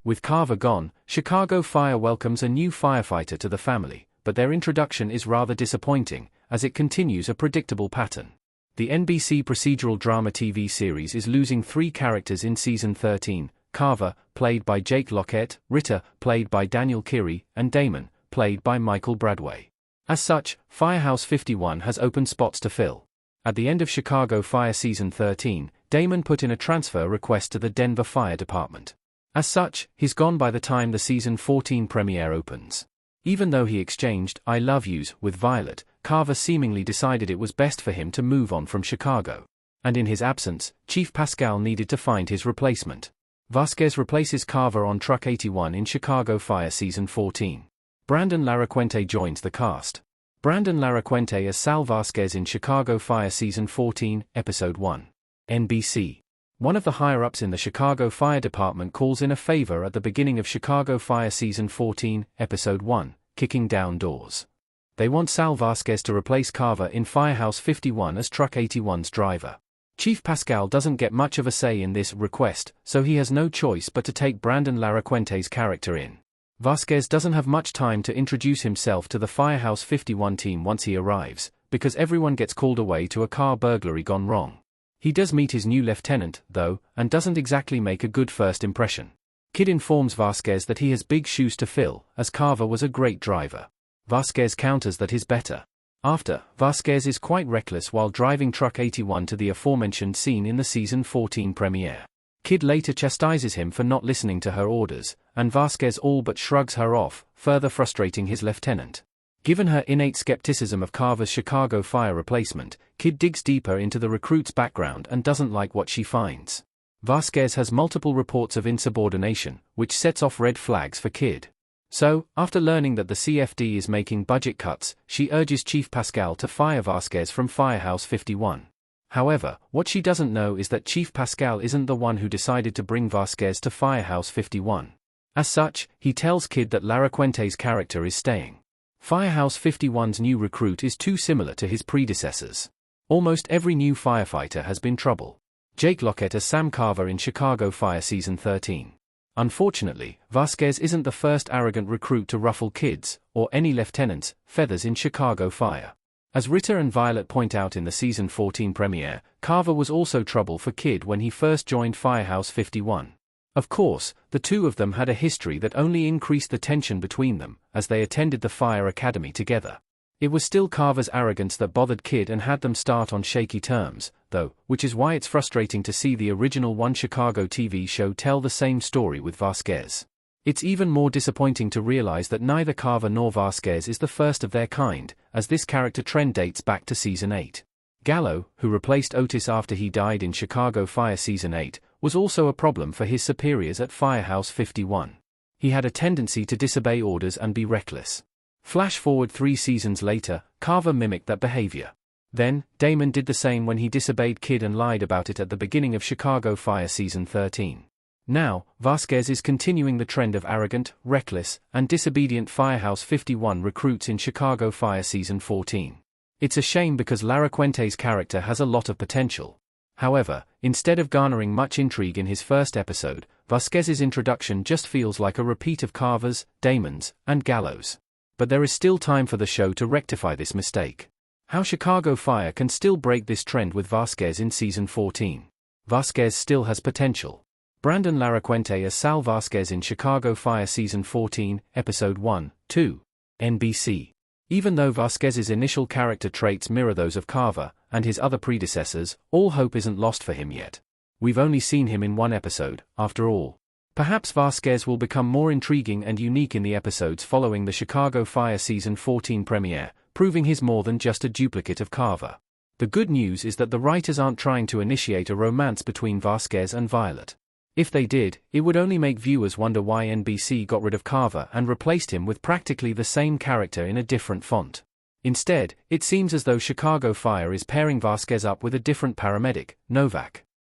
With Carver gone, Chicago Fire welcomes a new firefighter to the family, but their introduction is rather disappointing, as it continues a predictable pattern. The NBC procedural drama TV series is losing 3 characters in Season 13, Carver, played by Jake Lockett, Ritter, played by Daniel Keary, and Damon, played by Michael Bradway. As such, Firehouse 51 has open spots to fill. At the end of Chicago Fire Season 13, Damon put in a transfer request to the Denver Fire Department. As such, he's gone by the time the Season 14 premiere opens. Even though he exchanged "I love yous" with Violet, Carver seemingly decided it was best for him to move on from Chicago. And in his absence, Chief Pascal needed to find his replacement. Vasquez replaces Carver on Truck 81 in Chicago Fire Season 14. Brandon Larraquente joins the cast. Brandon Larraquente as Sal Vasquez in Chicago Fire Season 14, Episode 1. NBC. One of the higher-ups in the Chicago Fire Department calls in a favor at the beginning of Chicago Fire Season 14, Episode 1, Kicking Down Doors. They want Sal Vasquez to replace Carver in Firehouse 51 as Truck 81's driver. Chief Pascal doesn't get much of a say in this request, so he has no choice but to take Brandon Larraquente's character in. Vasquez doesn't have much time to introduce himself to the Firehouse 51 team once he arrives, because everyone gets called away to a car burglary gone wrong. He does meet his new lieutenant, though, and doesn't exactly make a good first impression. Kid informs Vasquez that he has big shoes to fill, as Carver was a great driver. Vasquez counters that he's better. After, Vasquez is quite reckless while driving Truck 81 to the aforementioned scene in the Season 14 premiere. Kid later chastises him for not listening to her orders, and Vasquez all but shrugs her off, further frustrating his lieutenant. Given her innate skepticism of Carver's Chicago Fire replacement, Kid digs deeper into the recruit's background and doesn't like what she finds. Vasquez has multiple reports of insubordination, which sets off red flags for Kid. So, after learning that the CFD is making budget cuts, she urges Chief Pascal to fire Vasquez from Firehouse 51. However, what she doesn't know is that Chief Pascal isn't the one who decided to bring Vasquez to Firehouse 51. As such, he tells Kid that Larraquente's character is staying. Firehouse 51's new recruit is too similar to his predecessors. Almost every new firefighter has been trouble. Jake Lockett as Sam Carver in Chicago Fire Season 13. Unfortunately, Vasquez isn't the first arrogant recruit to ruffle Kid's, or any lieutenant's, feathers in Chicago Fire. As Ritter and Violet point out in the Season 14 premiere, Carver was also trouble for Kid when he first joined Firehouse 51. Of course, the two of them had a history that only increased the tension between them, as they attended the Fire Academy together. It was still Carver's arrogance that bothered Kid and had them start on shaky terms, though, which is why it's frustrating to see the original One Chicago TV show tell the same story with Vasquez. It's even more disappointing to realize that neither Carver nor Vasquez is the first of their kind, as this character trend dates back to Season 8. Gallo, who replaced Otis after he died in Chicago Fire Season 8, was also a problem for his superiors at Firehouse 51. He had a tendency to disobey orders and be reckless. Flash forward 3 seasons later, Carver mimicked that behavior. Then, Damon did the same when he disobeyed Kid and lied about it at the beginning of Chicago Fire Season 13. Now, Vasquez is continuing the trend of arrogant, reckless, and disobedient Firehouse 51 recruits in Chicago Fire Season 14. It's a shame because Larraquente's character has a lot of potential. However, instead of garnering much intrigue in his first episode, Vasquez's introduction just feels like a repeat of Carver's, Damon's, and Gallo's. But there is still time for the show to rectify this mistake. How Chicago Fire can still break this trend with Vasquez in Season 14. Vasquez still has potential. Brandon Larraquente as Sal Vasquez in Chicago Fire Season 14, Episode 1, 2. NBC. Even though Vasquez's initial character traits mirror those of Carver and his other predecessors, all hope isn't lost for him yet. We've only seen him in 1 episode, after all. Perhaps Vasquez will become more intriguing and unique in the episodes following the Chicago Fire Season 14 premiere, proving he's more than just a duplicate of Carver. The good news is that the writers aren't trying to initiate a romance between Vasquez and Violet. If they did, it would only make viewers wonder why NBC got rid of Carver and replaced him with practically the same character in a different font. Instead, it seems as though Chicago Fire is pairing Vasquez up with a different paramedic, Novak.